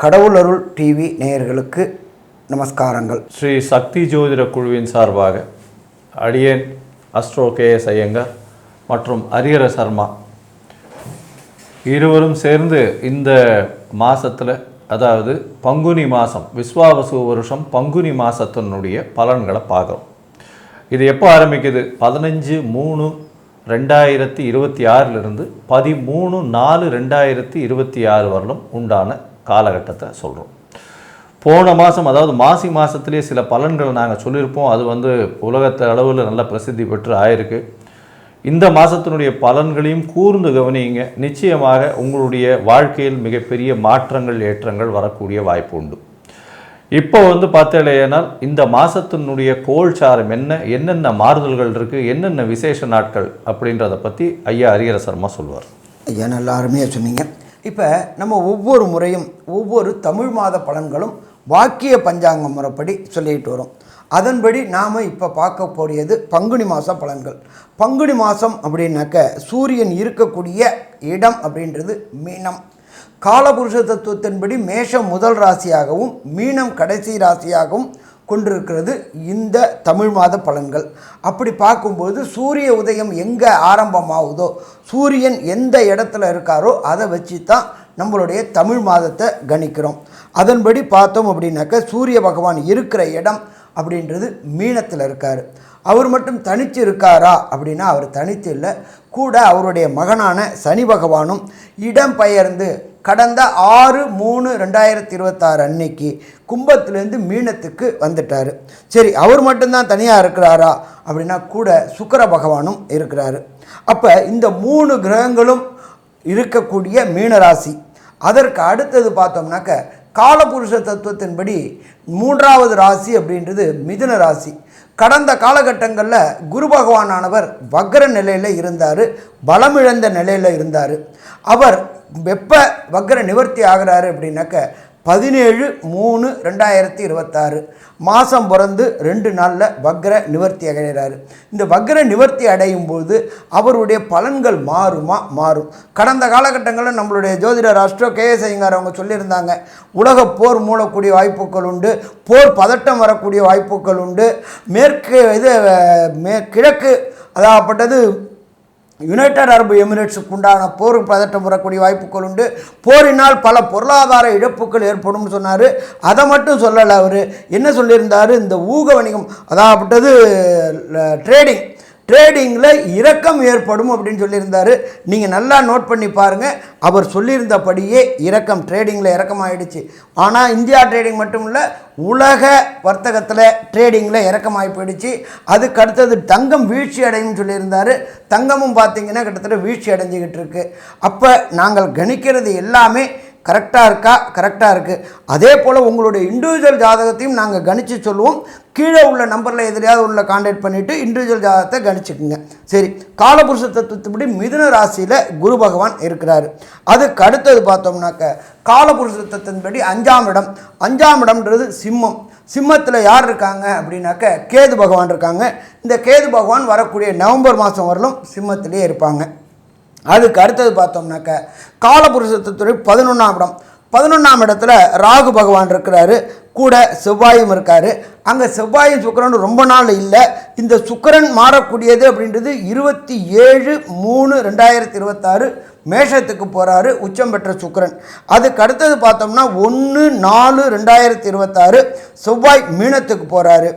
கடவுளருள் TV நேயர்களுக்கு நமஸ்காரங்கள். ஸ்ரீ சக்தி ஜோதிட குழுவின் சார்பாக அடியேன் அஸ்ட்ரோ கேஎஸ் ஐயங்கார் மற்றும் ஹரிஹர சர்மா இருவரும் சேர்ந்து இந்த மாதத்தில், அதாவது பங்குனி மாதம், விஸ்வாவசு வருஷம் பங்குனி மாதத்தினுடைய பலன்களை பார்க்குறோம். இது எப்போ ஆரம்பிக்குது? 15/3/2026 13/4/2026 வரலும் உண்டான காலகட்டத்தை சொல்கிறோம். போன மாதம், அதாவது மாசி மாதத்துலேயே சில பலன்களை நாங்கள் சொல்லியிருப்போம். அது உலகத்து அளவில் நல்ல பிரசித்தி பெற்று ஆயிருக்கு. இந்த மாதத்தினுடைய பலன்களையும் கூர்ந்து கவனிங்க. நிச்சயமாக உங்களுடைய வாழ்க்கையில் மிகப்பெரிய மாற்றங்கள், ஏற்றங்கள் வரக்கூடிய வாய்ப்பு உண்டு. இப்போ பார்த்தேனால் இந்த மாதத்தினுடைய கோல்சாரம் என்னென்ன மாறுதல்கள் இருக்குது, என்னென்ன விசேஷ நாட்கள் அப்படின்றத பற்றி ஐயா ஹரிஹர சர்மா சொல்வார். ஐயா நல்லா அருமையாக சொன்னீங்க. இப்போ நம்ம ஒவ்வொரு முறையும் ஒவ்வொரு தமிழ் மாத பலன்களும் வாக்கிய பஞ்சாங்க முறைப்படி சொல்லிட்டு வரோம். அதன்படி நாம் இப்போ பார்க்கக்கூடியது பங்குனி மாத பலன்கள். பங்குனி மாதம் அப்படின்னாக்க சூரியன் இருக்கக்கூடிய இடம் அப்படின்றது மீனம். காலபுருஷ தத்துவத்தின்படி மேஷம் முதல் ராசியாகவும் மீனம் கடைசி ராசியாகவும் கொண்டிருக்கிறது இந்த தமிழ் மாத பலன்கள். அப்படி பார்க்கும்போது சூரிய உதயம் எங்கே ஆரம்பமாகுதோ, சூரியன் எந்த இடத்துல இருக்காரோ அதை வச்சு தான் நம்மளுடைய தமிழ் மாதத்தை கணிக்கிறோம். அதன்படி பார்த்தோம் அப்படின்னாக்க சூரிய பகவான் இருக்கிற இடம் அப்படின்றது மீனத்தில் இருக்கார். அவர் மட்டும் தனித்து இருக்காரா அப்படின்னா அவர் தனித்து இல்லை, கூட அவருடைய மகனான சனி பகவானும் இடம் பெயர்ந்து கடந்த 6/3/2026 அன்னைக்கு கும்பத்திலேருந்து மீனத்துக்கு வந்துட்டார். சரி, அவர் மட்டும்தான் தனியாக இருக்கிறாரா அப்படின்னா கூட சுக்கிர பகவானும் இருக்கிறாரு. அப்போ இந்த 3 கிரகங்களும் இருக்கக்கூடிய மீனராசி. அதற்கு அடுத்தது பார்த்தோம்னாக்க காலபுருஷ தத்துவத்தின்படி 3வது ராசி அப்படின்றது மிதுன ராசி. கடந்த காலகட்டங்களில் குரு பகவானானவர் வக்ர நிலையில் இருந்தார், பலமிழந்த நிலையில் இருந்தார். அவர் வெப்ப வக்ர நிவர்த்தி ஆகிறாரு அப்படின்னாக்க 17/3/2026 மாதம் பிறந்து 2 நாளில் வக்ர நிவர்த்தி அடைகிறாரு. இந்த வக்ர நிவர்த்தி அடையும் போது அவருடைய பலன்கள் மாறும். கடந்த காலகட்டங்களில் நம்மளுடைய ஜோதிடர் அஸ்ட்ரோ கேஎஸ் ஐயங்கார் அவங்க சொல்லியிருந்தாங்க, உலக போர் மூலக்கூடிய வாய்ப்புகள் உண்டு, போர் பதட்டம் வரக்கூடிய வாய்ப்புகள் உண்டு, கிழக்கு அதாகப்பட்டது யுனைடெட் அரபு எமிரேட்ஸுக்கு உண்டான போர் பதட்டம் வரக்கூடிய வாய்ப்புகள் உண்டு, போரினால் பல பொருளாதார இழப்புகள் ஏற்படும் சொன்னார். அதை மட்டும் சொல்லலை, அவர் என்ன சொல்லியிருந்தார், இந்த ஊக வணிகம் அதாகப்பட்டது ட்ரேடிங்கில் இறக்கம் ஏற்படும் அப்படின்னு சொல்லியிருந்தார். நீங்கள் நல்லா நோட் பண்ணி பாருங்கள், அவர் சொல்லியிருந்தபடியே ட்ரேடிங்கில் இறக்கம் ஆகிடுச்சு. ஆனால் இந்தியா ட்ரேடிங் மட்டும் இல்லை, உலக வர்த்தகத்தில் ட்ரேடிங்கில் இறக்கமாகி போயிடுச்சு. அதுக்கு அடுத்தது தங்கம் வீழ்ச்சி அடையும் சொல்லியிருந்தார். தங்கமும் பார்த்திங்கன்னா கிட்டத்தட்ட வீழ்ச்சி அடைஞ்சிக்கிட்டு இருக்குது. அப்போ நாங்கள் கணிக்கிறது எல்லாமே கரெக்டாக இருக்குது. அதே போல் உங்களுடைய இண்டிவிஜுவல் ஜாதகத்தையும் நாங்கள் கணித்து சொல்லுவோம். கீழே உள்ள நம்பரில் எதிலையாவது உள்ள கான்டாக்ட் பண்ணிவிட்டு இண்டிவிஜுவல் ஜாதகத்தை கணிச்சுக்குங்க. சரி, காலபுருஷ தத்துவத்துப்படி மிதுன ராசியில் குரு பகவான் இருக்கிறார். அதுக்கு அடுத்தது பார்த்தோம்னாக்க காலபுருஷ தத்துவத்தின்படி 5ஆம் இடம்ன்றது சிம்மம். சிம்மத்தில் யார் இருக்காங்க அப்படின்னாக்க கேது பகவான் இருக்காங்க. இந்த கேது பகவான் வரக்கூடிய நவம்பர் மாதம் வரலும் சிம்மத்திலே இருப்பாங்க. அதுக்கு அடுத்தது பார்த்தோம்னாக்க காலபுருஷ தத்துவ 11ஆம் இடத்துல ராகு பகவான் இருக்கிறாரு, கூட செவ்வாயும் இருக்கார். அங்கே செவ்வாயும் சுக்கிரனும் ரொம்ப நாள் இல்லை. இந்த சுக்கிரன் மாறக்கூடியது அப்படின்றது 27/3/2026 மேஷத்துக்கு போகிறாரு, உச்சம் பெற்ற சுக்கிரன். அதுக்கு அடுத்தது பார்த்தோம்னா 1/4/2026 செவ்வாய் மீனத்துக்கு போகிறாரு.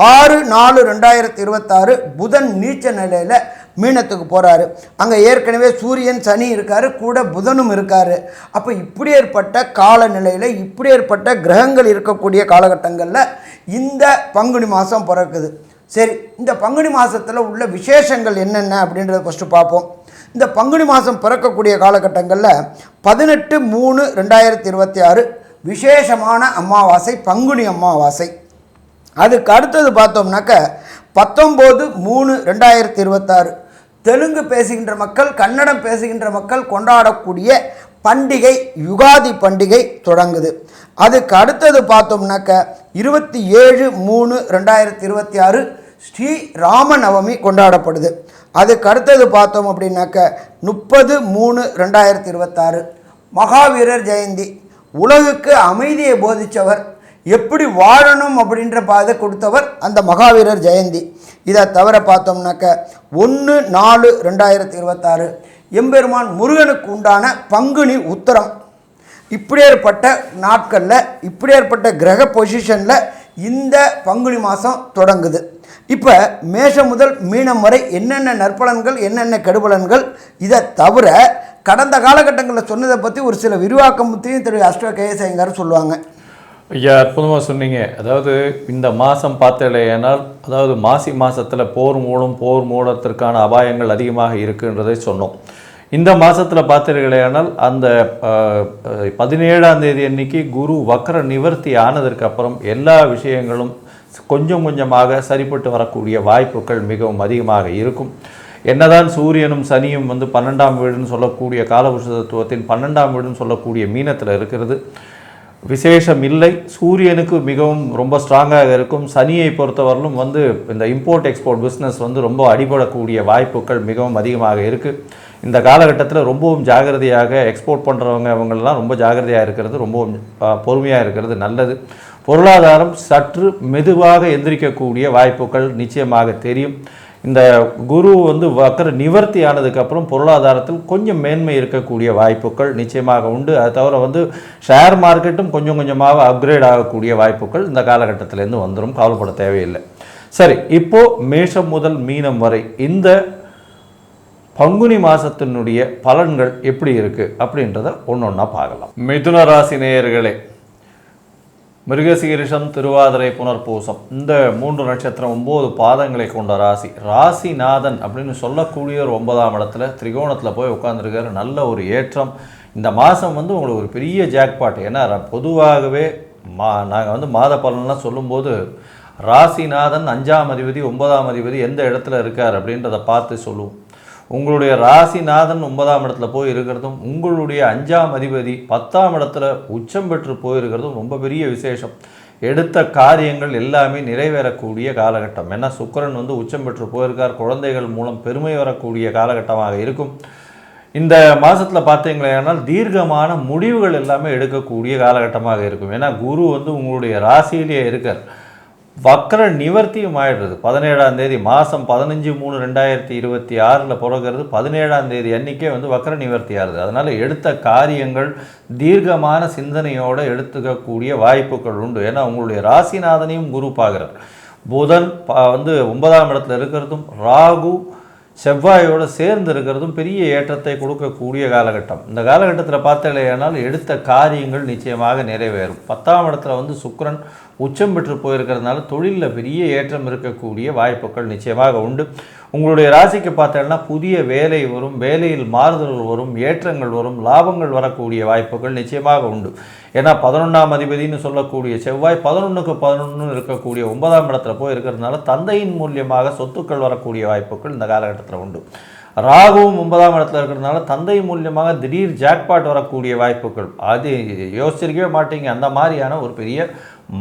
6/4/2026 புதன் நீச்ச நிலையில் மீனத்துக்கு போகிறாரு. அங்கே ஏற்கனவே சூரியன் சனி இருக்கார், கூட புதனும் இருக்கார். அப்போ இப்படி ஏற்பட்ட காலநிலையில், இப்படி ஏற்பட்ட கிரகங்கள் இருக்கக்கூடிய காலகட்டங்களில் இந்த பங்குனி மாதம் பிறக்குது. சரி, இந்த பங்குனி மாதத்தில் உள்ள விசேஷங்கள் என்னென்ன அப்படின்றத ஃபஸ்ட்டு பார்ப்போம். இந்த பங்குனி மாதம் பிறக்கக்கூடிய காலகட்டங்களில் 18/3/2026 விசேஷமான அமாவாசை, பங்குனி அமாவாசை. அதுக்கு அடுத்தது பார்த்தோம்னாக்க 19/3/2026 தெலுங்கு பேசுகின்ற மக்கள், கன்னடம் பேசுகின்ற மக்கள் கொண்டாடக்கூடிய பண்டிகை யுகாதி பண்டிகை தொடங்குது. அதுக்கு அடுத்தது பார்த்தோம்னாக்க 27/3/2026 ஸ்ரீ ராமநவமி கொண்டாடப்படுது. அதுக்கு அடுத்தது பார்த்தோம் அப்படின்னாக்க 30/3/2026 மகாவீரர் ஜெயந்தி. உலகுக்கு அமைதியை போதித்தவர், எப்படி வாழணும் அப்படின்ற பாதை கொடுத்தவர் அந்த மகாவீரர் ஜெயந்தி. இதை தவிர பார்த்தோம்னாக்க 1/4/2026 எம்பெருமான் முருகனுக்கு உண்டான பங்குனி உத்தரம். இப்படியேற்பட்ட நாட்களில், இப்படியேற்பட்ட கிரக பொசிஷனில் இந்த பங்குனி மாதம் தொடங்குது. இப்போ மேஷம் முதல் மீனம் வரை என்னென்ன நற்பலன்கள், என்னென்ன கெடுபலன்கள், இதை தவிர கடந்த காலகட்டங்களில் சொன்னதை பற்றி ஒரு சில விரிவாக்கத்தையும் திரு அஷ்ட கேஎஸ் ஐயங்கார் சொல்லுவாங்க. ஐயா, அற்புதமாக சொன்னீங்க. அதாவது இந்த மாதம் பார்த்தலையானால், அதாவது மாசி மாதத்தில் போர் மூலத்திற்கான அபாயங்கள் அதிகமாக இருக்குன்றதை சொன்னோம். இந்த மாதத்தில் பார்த்தீர்களேயானால் அந்த 17ஆம் தேதி அன்னைக்கு குரு வக்ர நிவர்த்தி ஆனதற்கு அப்புறம் எல்லா விஷயங்களும் கொஞ்சம் கொஞ்சமாக சரிப்பட்டு வரக்கூடிய வாய்ப்புகள் மிகவும் அதிகமாக இருக்கும். என்னதான் சூரியனும் சனியும் 12ஆம் வீடுன்னு சொல்லக்கூடிய காலபுருஷ தத்துவத்தின் 12ஆம் வீடுன்னு சொல்லக்கூடிய மீனத்தில் இருக்கிறது, விசேஷம் இல்லை. சூரியனுக்கு மிகவும் ரொம்ப ஸ்ட்ராங்காக இருக்கும். சனியை பொறுத்தவரையிலும் இந்த இம்போர்ட் எக்ஸ்போர்ட் பிஸ்னஸ் ரொம்ப அடிபடக்கூடிய வாய்ப்புகள் மிகவும் அதிகமாக இருக்குது. இந்த காலகட்டத்தில் ரொம்பவும் ஜாகிரதையாக எக்ஸ்போர்ட் பண்ணுறவங்க அவங்களெல்லாம் ரொம்ப ஜாகிரதையாக இருக்கிறது, ரொம்பவும் பொறுமையாக இருக்கிறது நல்லது. பொருளாதாரம் சற்று மெதுவாக எந்திரிக்கக்கூடிய வாய்ப்புகள் நிச்சயமாக தெரியும். இந்த குரு வக்கர நிவர்த்தி ஆனதுக்கப்புறம் பொருளாதாரத்தில் கொஞ்சம் மேன்மை இருக்கக்கூடிய வாய்ப்புகள் நிச்சயமாக உண்டு. அது தவிர ஷேர் மார்க்கெட்டும் கொஞ்சம் கொஞ்சமாக அப்கிரேட் ஆகக்கூடிய வாய்ப்புகள் இந்த காலகட்டத்திலேருந்து வந்துடும், கவலைப்பட தேவையில்லை. சரி, இப்போது மேஷம் முதல் மீனம் வரை இந்த பங்குனி மாதத்தினுடைய பலன்கள் எப்படி இருக்குது அப்படின்றத ஒன்றொன்னா பார்க்கலாம். மிதுன ராசி நேயர்களே, மிருகசீரிஷம், திருவாதிரை, புனர்பூசம் இந்த 3 நட்சத்திரம் 9 பாதங்களை கொண்ட ராசி. ராசிநாதன் அப்படின்னு சொல்லக்கூடிய ஒரு 9ஆம் இடத்துல திரிகோணத்தில் போய் உட்காந்துருக்காரு. நல்ல ஒரு ஏற்றம். இந்த மாதம் உங்களுக்கு ஒரு பெரிய ஜாக்பாட். ஏன்னா பொதுவாகவே நாங்கள் மாத பலன்லாம் சொல்லும்போது ராசிநாதன் 5ஆம் அதிபதி 9ஆம் அதிபதி எந்த இடத்துல இருக்கார் அப்படின்றத பார்த்து சொல்லுவோம். உங்களுடைய ராசிநாதன் 9ஆம் இடத்துல போய் இருக்கிறதும், உங்களுடைய 5ஆம் அதிபதி 10ஆம் இடத்துல உச்சம் பெற்று போயிருக்கிறதும் ரொம்ப பெரிய விசேஷம். எடுத்த காரியங்கள் எல்லாமே நிறைவேறக்கூடிய காலகட்டம். ஏன்னா சுக்கிரன் உச்சம் பெற்று போயிருக்கார். குழந்தைகள் மூலம் பெருமை வரக்கூடிய காலகட்டமாக இருக்கும். இந்த மாதத்தில் பார்த்தீங்களேனால் தீர்க்கமான முடிவுகள் எல்லாமே எடுக்கக்கூடிய காலகட்டமாக இருக்கும். ஏன்னா குரு உங்களுடைய ராசியிலேயே இருக்கார். வக்ர நிவர்த்தியும் ஆயிடுறது 17ஆம் தேதி மாதம் 15/3/2026 பிறகுறது 17ஆம் தேதி அன்றைக்கே வக்ர நிவர்த்தி ஆகுது. அதனால் எடுத்த காரியங்கள் தீர்க்கமான சிந்தனையோடு எடுத்துக்கக்கூடிய வாய்ப்புகள் உண்டு. ஏன்னா உங்களுடைய ராசிநாதனையும் குரு பார்க்குறார். புதன் 9ஆம் இடத்துல இருக்கிறதும், ராகு செவ்வாயோடு சேர்ந்து இருக்கிறதும் பெரிய ஏற்றத்தை கொடுக்கக்கூடிய காலகட்டம். இந்த காலகட்டத்தில் பார்த்தலையானால் எடுத்த காரியங்கள் நிச்சயமாக நிறைவேறும். 10ஆம் இடத்துல சுக்கிரன் உச்சம் பெற்று போயிருக்கிறதுனால தொழிலில் பெரிய ஏற்றம் இருக்கக்கூடிய வாய்ப்புகள் நிச்சயமாக உண்டு. உங்களுடைய ராசிக்கு பார்த்தோன்னா புதிய வேலை வரும், வேலையில் மாறுதல்கள் வரும், ஏற்றங்கள் வரும், லாபங்கள் வரக்கூடிய வாய்ப்புகள் நிச்சயமாக உண்டு. ஏன்னா 11ஆம் அதிபதினு சொல்லக்கூடிய செவ்வாய் 11க்கு 11 இருக்கக்கூடிய 9ஆம் இடத்துல போய் இருக்கிறதுனால தந்தையின் மூலியமாக சொத்துக்கள் வரக்கூடிய வாய்ப்புகள் இந்த காலகட்டத்தில் உண்டு. ராகுவும் 9ஆம் இடத்துல இருக்கிறதுனால தந்தை மூலியமாக திடீர் ஜாக்பாட் வரக்கூடிய வாய்ப்புகள், அது யோசிச்சிருக்கவே மாட்டீங்க. அந்த மாதிரியான ஒரு பெரிய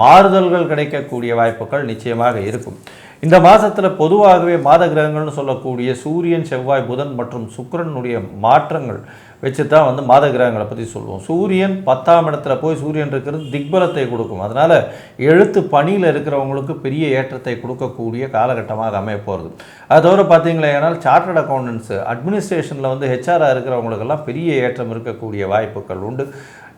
மாறுதல்கள் கிடைக்கக்கூடிய வாய்ப்புகள் நிச்சயமாக இருக்கும். இந்த மாதத்தில் பொதுவாகவே மாத கிரகங்கள்னு சொல்லக்கூடிய சூரியன், செவ்வாய், புதன் மற்றும் சுக்கிரனுடைய மாற்றங்கள் வச்சு தான் மாத கிரகங்களை பற்றி சொல்லுவோம். சூரியன் 10ஆம் இடத்துல போய் சூரியன் இருக்கிறது திக்பலத்தை கொடுக்கும். அதனால் எழுத்து பணியில் இருக்கிறவங்களுக்கு பெரிய ஏற்றத்தை கொடுக்கக்கூடிய காலகட்டமாக அமைய போகிறது. அது தவிர பார்த்தீங்களா, ஏன்னால் சார்ட்டர்ட் அக்கௌண்டன்ஸு, அட்மினிஸ்ட்ரேஷனில் ஹெச்ஆராக இருக்கிறவங்களுக்கெல்லாம் பெரிய ஏற்றம் இருக்கக்கூடிய வாய்ப்புகள் உண்டு.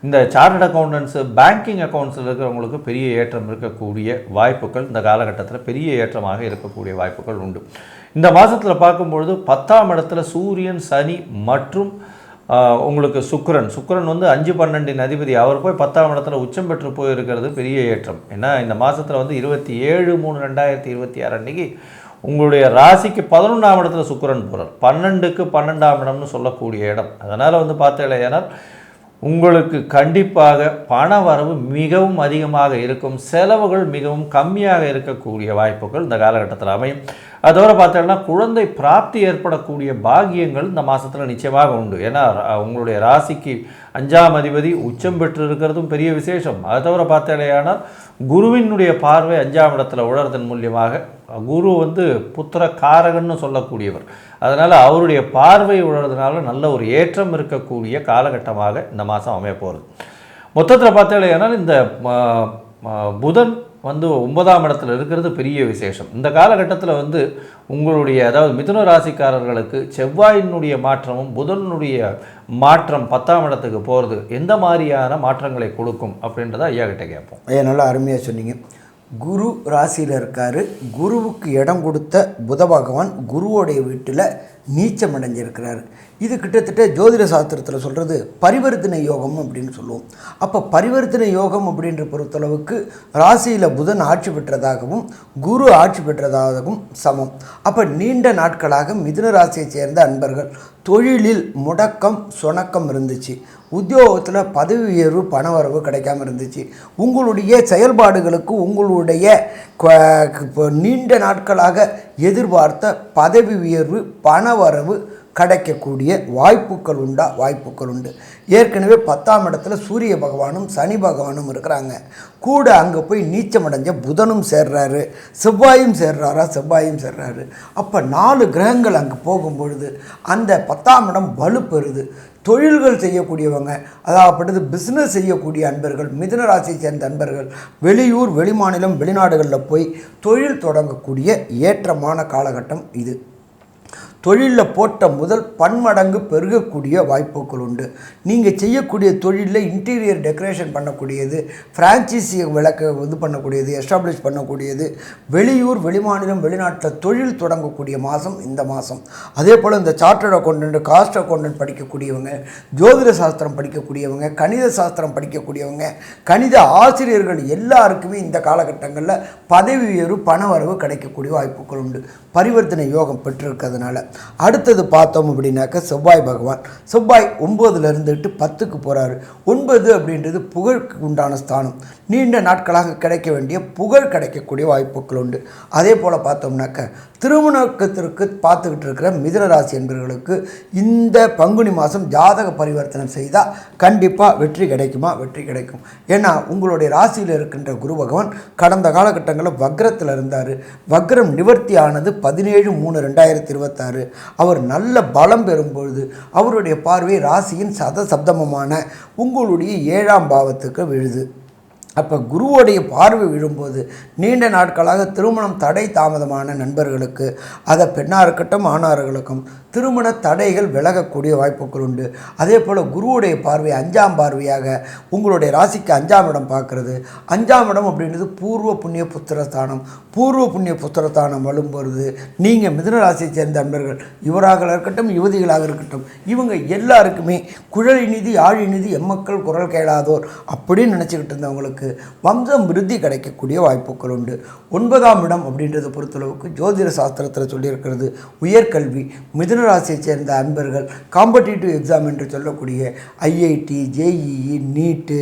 இந்த சார்ட்டர்ட் அக்கௌண்டன்ஸு, பேங்கிங் அக்கௌண்ட்ஸில் இருக்கிறவங்களுக்கு பெரிய ஏற்றம் இருக்கக்கூடிய வாய்ப்புகள் இந்த காலகட்டத்தில் பெரிய ஏற்றமாக இருக்கக்கூடிய வாய்ப்புகள் உண்டு. இந்த மாதத்தில் பார்க்கும்பொழுது 10ஆம் இடத்துல சூரியன், சனி மற்றும் உங்களுக்கு சுக்கிரன் 5-12 அதிபதி, அவர் போய் 10ஆம் இடத்துல உச்சம் பெற்று போயிருக்கிறது பெரிய ஏற்றம். ஏன்னா இந்த மாதத்தில் 27/3/2026 அன்றைக்கி உங்களுடைய ராசிக்கு 11ஆம் இடத்துல சுக்கிரன் போகிறார். 12க்கு 12ஆம் இடம்னு சொல்லக்கூடிய இடம். அதனால் பார்த்தீங்கன்னா உங்களுக்கு கண்டிப்பாக பண வரவு மிகவும் அதிகமாக இருக்கும், செலவுகள் மிகவும் கம்மியாக இருக்கக்கூடிய வாய்ப்புகள் இந்த காலகட்டத்தில் அமையும். அதோடு பார்த்தோம்னா குழந்தை பிராப்தி ஏற்படக்கூடிய பாகியங்கள் இந்த மாதத்தில் நிச்சயமாக உண்டு. ஏன்னா உங்களுடைய ராசிக்கு 5ஆம் அதிபதி உச்சம் பெற்று இருக்கிறதும் பெரிய விசேஷம். அது தவிர பார்த்தேனால் குருவினுடைய பார்வை 5ஆம் இடத்துல உழறதன் மூலியமாக, குரு புத்திர காரகன்னு சொல்லக்கூடியவர், அதனால் அவருடைய பார்வை உழறதுனால நல்ல ஒரு ஏற்றம் இருக்கக்கூடிய காலகட்டமாக இந்த மாதம் அமைய போகிறது. மொத்தத்தில் பார்த்தாலேனால் இந்த புதன் வந்து 9ஆம் இடத்துல இருக்கிறது பெரிய விசேஷம். இந்த காலகட்டத்தில் வந்து உங்களுடைய அதாவது மிதுன ராசிக்காரர்களுக்கு செவ்வாயினுடைய மாற்றமும் புதனுடைய மாற்றம் 10ஆம் இடத்துக்கு போகிறது எந்த மாதிரியான மாற்றங்களை கொடுக்கும் அப்படின்றத ஐயா கிட்ட கேட்போம். ஐயா நல்லா அருமையாக சொன்னீங்க. குரு ராசியில் இருக்கார். குருவுக்கு இடம் கொடுத்த புத பகவான் குருவோடைய வீட்டில் நீச்சம் அடைஞ்சிருக்கிறார். இது கிட்டத்தட்ட ஜோதிட சாஸ்திரத்தில் சொல்கிறது பரிவர்த்தனை யோகம் அப்படின்னு சொல்லுவோம். அப்போ பரிவர்த்தனை யோகம் அப்படின்ற பொறுத்தளவுக்கு ராசியில் புதன் ஆட்சி பெற்றதாகவும் குரு ஆட்சி பெற்றதாகவும் சமம். அப்போ நீண்ட நாட்களாக மிதுன ராசியை சேர்ந்த அன்பர்கள் தொழிலில் முடக்கம் சுணக்கம் இருந்துச்சு. உத்தியோகத்தில் பதவி உயர்வு பணவரவு கிடைக்காம இருந்துச்சு. உங்களுடைய செயல்பாடுகளுக்கு உங்களுடைய நீண்ட நாட்களாக எதிர்பார்த்த பதவி உயர்வு பணவரவு கிடைக்கக்கூடிய வாய்ப்புகள் உண்டா? வாய்ப்புகள் உண்டு. ஏற்கனவே 10ஆம் இடத்துல சூரிய பகவானும் சனி பகவானும் இருக்கிறாங்க. கூட அங்கே போய் நீச்சம் அடைஞ்ச புதனும் சேர்றாரு, செவ்வாயும் சேர்றாரா? செவ்வாயும் சேர்றாரு. அப்போ 4 கிரகங்கள் அங்கே போகும்பொழுது அந்த 10ஆம் இடம் வலுப்பெறுது. தொழில்கள் செய்யக்கூடியவங்க, அதாவது பிஸ்னஸ் செய்யக்கூடிய அன்பர்கள், மிதுன ராசியை சேர்ந்த அன்பர்கள் வெளியூர் வெளிமாநிலம் வெளிநாடுகளில் போய் தொழில் தொடங்கக்கூடிய ஏற்றமான காலகட்டம் இது. தொழிலில் போட்ட முதல் பன்மடங்கு பெருகக்கூடிய வாய்ப்புகள் உண்டு. நீங்கள் செய்யக்கூடிய தொழிலில் இன்டீரியர் டெக்கரேஷன் பண்ணக்கூடியது, ஃப்ரான்ச்சைஸி விளக்க இது பண்ணக்கூடியது, எஸ்டாப்ளிஷ் பண்ணக்கூடியது, வெளியூர் வெளிமாநிலம் வெளிநாட்டில் தொழில் தொடங்கக்கூடிய மாதம் இந்த மாதம். அதே போல் இந்த சார்ட்டர்ட் அக்கௌண்டன்ட், காஸ்ட் அக்கௌண்டன்ட் படிக்கக்கூடியவங்க, ஜோதிட சாஸ்திரம் படிக்கக்கூடியவங்க, கணித சாஸ்திரம் படிக்கக்கூடியவங்க, கணித ஆசிரியர்கள் எல்லாருக்குமே இந்த காலகட்டங்களில் பதவி உயர்வு பணவரவு கிடைக்கக்கூடிய வாய்ப்புகள் உண்டு. பரிவர்த்தனை யோகம் பெற்றிருக்கிறதுனால. அடுத்தது பார்த்தோம் அப்படின்னாக்க செவ்வாய் பகவான். செவ்வாய் 9ல் இருந்துட்டு 10க்கு போகிறாரு. 9 அப்படின்றது புகழுக்கு உண்டான ஸ்தானம். நீண்ட நாட்களாக கிடைக்க வேண்டிய புகழ் கிடைக்கக்கூடிய வாய்ப்புகள் உண்டு. அதே போல் பார்த்தோம்னாக்க திருமணத்திற்கு பார்த்துக்கிட்டு இருக்கிற மிதுன ராசி என்பவர்களுக்கு இந்த பங்குனி மாதம் ஜாதக பரிவர்த்தனை செய்தால் கண்டிப்பாக வெற்றி கிடைக்குமா? வெற்றி கிடைக்கும். ஏன்னா உங்களுடைய ராசியில் இருக்கின்ற குரு பகவான் கடந்த காலகட்டங்களில் வக்ரத்தில் இருந்தார். வக்ரம் நிவர்த்தி ஆனது 17/3/2026. அவர் நல்ல பலம் பெறும்பொழுது அவருடைய பார்வை ராசியின் சதசப்தமமான உங்களுடைய 7ஆம் பாவத்துக்கு விழுது. அப்போ குருவோடைய பார்வை விழும்போது நீண்ட நாட்களாக திருமணம் தடை தாமதமான நண்பர்களுக்கு, அதை பெண்ணாக இருக்கட்டும் ஆணார்களுக்கும் திருமண தடைகள் விலகக்கூடிய வாய்ப்புகள் உண்டு. அதே போல் குருவுடைய பார்வை 5ஆம் பார்வையாக உங்களுடைய ராசிக்கு 5ஆம் இடம் பார்க்குறது. 5ஆம் இடம் அப்படின்றது பூர்வ புண்ணிய புத்திரஸ்தானம். பூர்வ புண்ணிய புத்திரஸ்தானம் வலும்பொழுது நீங்கள் மிதுன ராசியை சேர்ந்த நண்பர்கள், இவராக இருக்கட்டும் யுவதிகளாக இருக்கட்டும், இவங்க எல்லாருக்குமே குழலி நிதி ஆழி நிதி எம்மக்கள் குரல் கேளாதோர் அப்படின்னு நினச்சிக்கிட்டு இருந்தவங்களுக்கு வம்சம் விருத்தி கிடைக்கக்கூடிய வாய்ப்புகள் உண்டு. 9ஆம் இடம் அப்படின்றத பொறுத்தளவுக்கு ஜோதிட சாஸ்திரத்தில் சொல்லியிருக்கிறது உயர்கல்வி. மிதுன ராசியை சேர்ந்த அன்பர்கள் காம்படிட்டிவ் எக்ஸாம் என்று சொல்லக்கூடிய ஐஐடி, ஜேஇஇ, நீட்டு,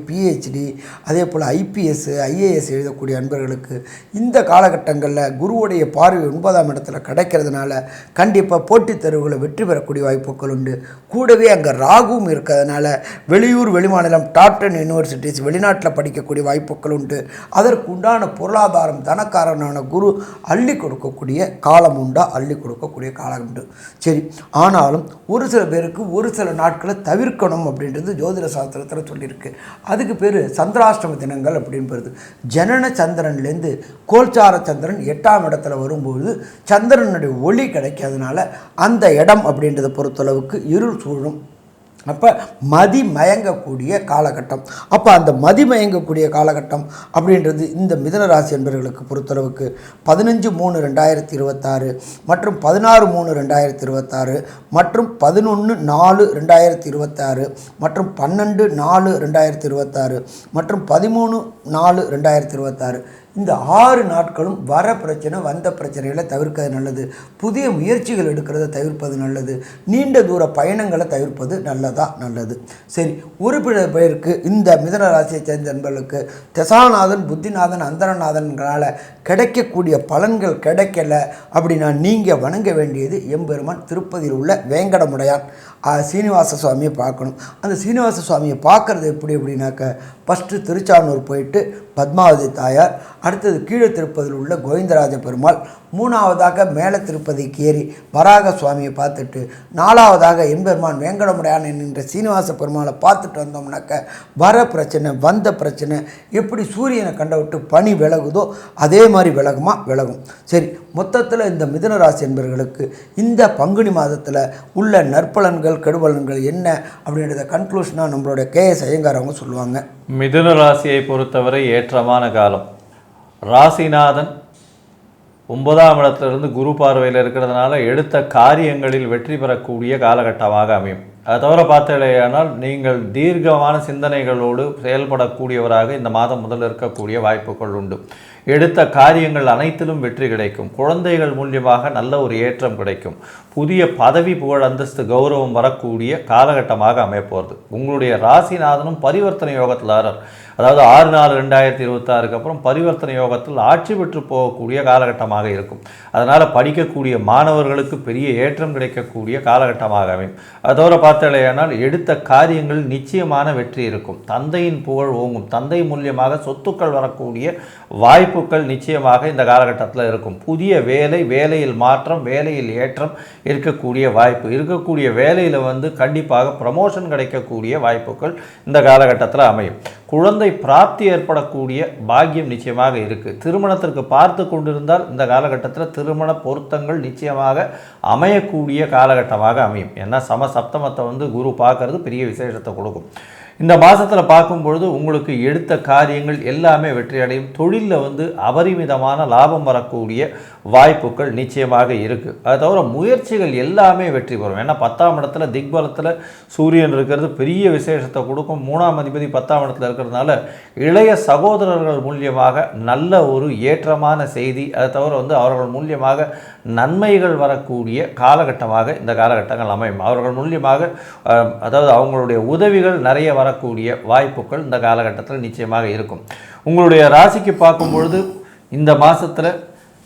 பிஹெச்டி, அதே போல் ஐபிஎஸ், ஐஏஎஸ் எழுதக்கூடிய அன்பர்களுக்கு இந்த காலகட்டங்களில் குருவுடைய பார்வை 9ஆம் இடத்துல கிடைக்கிறதுனால கண்டிப்பாக போட்டித் தேர்வுகளை வெற்றி பெறக்கூடிய வாய்ப்புகள் உண்டு. கூடவே அங்கே ராகுவும் இருக்கிறதுனால வெளியூர் வெளிமாநிலம் டாப் 10 யூனிவர்சிட்டிஸ் வெளிநாட்டில் படிக்கக்கூடிய வாய்ப்புகள் உண்டு. அதற்கு உண்டான பொருளாதாரம் தனக்காரனான குரு அள்ளி கொடுக்கக்கூடிய காலம் உண்டா? அள்ளி கொடுக்கக்கூடிய காலம் உண்டு. சரி, ஆனாலும் ஒரு சில பேருக்கு ஒரு சில நாட்களை தவிர்க்கணும் அப்படின்றது ஜோதிட சாஸ்திரத்தில் சொல்லியிருக்கு. அதுக்கு பேர் சந்திராஷ்டம தினங்கள் அப்படின்றது. ஜனன சந்திரன்லேருந்து கோல்சார சந்திரன் 8ஆம் இடத்துல வரும்போது சந்திரனுடைய ஒளி கிடைக்காதனால அந்த இடம் அப்படின்றத பொறுத்தளவுக்கு இருள் சூழும். அப்போ மதி மயங்கக்கூடிய காலகட்டம். அப்போ அந்த மதி மயங்கக்கூடிய காலகட்டம் அப்படின்றது இந்த மிதுன ராசி என்பவர்களுக்கு பொறுத்தளவுக்கு 15/3/2026 மற்றும் 16/3/2026 மற்றும் 11/4/2026 மற்றும் 12/4/2026 மற்றும் 13/4/2026 இந்த 6 நாட்களும் வர பிரச்சனை வந்த பிரச்சனைகளை தவிர்க்கிறது நல்லது. புதிய முயற்சிகள் எடுக்கிறத தவிர்ப்பது நல்லது. நீண்ட தூர பயணங்களை தவிர்ப்பது நல்லது. சரி, ஒரு பேருக்கு இந்த மிதுன ராசியை சேர்ந்த நண்பர்களுக்கு தசாநாதன், புத்திநாதன், அந்தரநாதன்களால் கிடைக்கக்கூடிய பலன்கள் கிடைக்கல அப்படின்னா நீங்கள் வணங்க வேண்டியது எம்பெருமான் திருப்பதியில் உள்ள வேங்கடமுடையான் சீனிவாச சுவாமியை பார்க்கணும். அந்த சீனிவாச சுவாமியை பார்க்குறது எப்படி அப்படின்னாக்க ஃபஸ்ட்டு திருச்சானூர் போயிட்டு பத்மாவதி தாயார், அடுத்தது கீழே திருப்பதியில் உள்ள கோவிந்தராஜ பெருமாள், 3ஆவதாக மேலே திருப்பதிக்கு ஏறி வராக சுவாமியை பார்த்துட்டு 4ஆவதாக எம்பெருமான் வேங்கடமுடையான் என்கின்ற சீனிவாச பெருமாளை பார்த்துட்டு வந்தோம்னாக்க வர பிரச்சனை வந்த பிரச்சனை எப்படி சூரியனை கண்ட விட்டு பனி விலகுதோ அதே மாதிரி விலகும். சரி, மொத்தத்தில் இந்த மிதுன ராசி என்பவர்களுக்கு இந்த பங்குனி மாதத்தில் உள்ள நற்பலன்கள் கெடுபலன்கள் என்ன அப்படின்றத கன்க்ளூஷனாக நம்மளோட KS ஐயங்கார் அவங்க சொல்லுவாங்க. மிதுன ராசியை பொறுத்தவரை ஏற்றமான காலம். ராசிநாதன் 9ஆம் இடத்திலிருந்து குரு பார்வையில் இருக்கிறதுனால எடுத்த காரியங்களில் வெற்றி பெறக்கூடிய காலகட்டமாக அமையும். அதை தவிர பார்த்தீர்களானால் நீங்கள் தீர்க்கமான சிந்தனைகளோடு செயல்படக்கூடியவராக இந்த மாதம் முதல் இருக்கக்கூடிய வாய்ப்புகள் உண்டு. எடுத்த காரியங்கள் அனைத்திலும் வெற்றி கிடைக்கும். குழந்தைகள் மூலியமாக நல்ல ஒரு ஏற்றம் கிடைக்கும். புதிய பதவி புகழ் அந்தஸ்து கௌரவம் வரக்கூடிய காலகட்டமாக அமையப்போகிறது. உங்களுடைய ராசிநாதனும் பரிவர்த்தனை யோகத்தில் அதாவது 6/4/2026 அப்புறம் பரிவர்த்தனை யோகத்தில் ஆட்சி பெற்று போகக்கூடிய காலகட்டமாக இருக்கும். அதனால் படிக்கக்கூடிய மாணவர்களுக்கு பெரிய ஏற்றம் கிடைக்கக்கூடிய காலகட்டமாக அமையும். அதோட பார்த்தலையானால் எடுத்த காரியங்கள் நிச்சயமான வெற்றி இருக்கும். தந்தையின் புகழ் ஓங்கும். தந்தை மூலியமாக சொத்துக்கள் வரக்கூடிய வாய்ப்புகள் நிச்சயமாக இந்த காலகட்டத்தில் இருக்கும். புதிய வேலையில் மாற்றம், வேலையில் ஏற்றம் இருக்கக்கூடிய வாய்ப்பு, இருக்கக்கூடிய வேலையில் கண்டிப்பாக ப்ரமோஷன் கிடைக்கக்கூடிய வாய்ப்புகள் இந்த காலகட்டத்தில் அமையும். குழந்தை பிராப்தி ஏற்படக்கூடிய பாக்கியம் நிச்சயமாக இருக்குது. திருமணத்திற்கு பார்த்து கொண்டிருந்தால் இந்த காலகட்டத்தில் திருமண பொருத்தங்கள் நிச்சயமாக அமையக்கூடிய காலகட்டமாக அமையும். ஏன்னா சப்தமத்தை குரு பார்க்கறது பெரிய விசேஷத்தை கொடுக்கும். இந்த மாதத்தில் பார்க்கும்பொழுது உங்களுக்கு எடுத்த காரியங்கள் எல்லாமே வெற்றியடையும். தொழிலில் அபரிமிதமான லாபம் வரக்கூடிய வாய்ப்புகள் நிச்சயமாக இருக்குது. அது தவிர முயற்சிகள் எல்லாமே வெற்றி பெறும். ஏன்னா 10ஆம் இடத்துல திக்பலத்தில் சூரியன் இருக்கிறது பெரிய விசேஷத்தை கொடுக்கும். 3ஆம் அதிபதி 10ஆம் இடத்துல இருக்கிறதுனால இளைய சகோதரர்கள் மூலியமாக நல்ல ஒரு ஏற்றமான செய்தி, அதை தவிர அவர்கள் மூலியமாக நன்மைகள் வரக்கூடிய காலகட்டமாக இந்த காலகட்டங்கள் அமையும். அவர்கள் மூலியமாக அதாவது அவங்களுடைய உதவிகள் நிறைய வரக்கூடிய வாய்ப்புகள் இந்த காலகட்டத்தில் நிச்சயமாக இருக்கும். உங்களுடைய ராசிக்கு பார்க்கும்பொழுது இந்த மாதத்தில்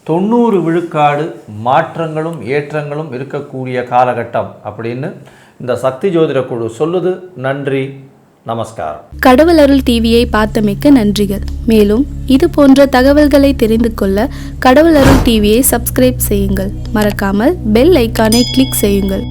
90 விழுக்காடு மாற்றங்களும் ஏற்றங்களும் இருக்கக்கூடிய காலகட்டம் அப்படின்னு இந்த சக்தி ஜோதிட குழு சொல்லுது. நன்றி, நமஸ்காரம். கடவுள் அருள் டிவியை பார்த்தமைக்க நன்றிகள். மேலும் இது போன்ற தகவல்களை தெரிந்து கொள்ள கடவுள் அருள் டிவியை சப்ஸ்கிரைப் செய்யுங்கள். மறக்காமல் பெல் ஐக்கானை கிளிக் செய்யுங்கள்.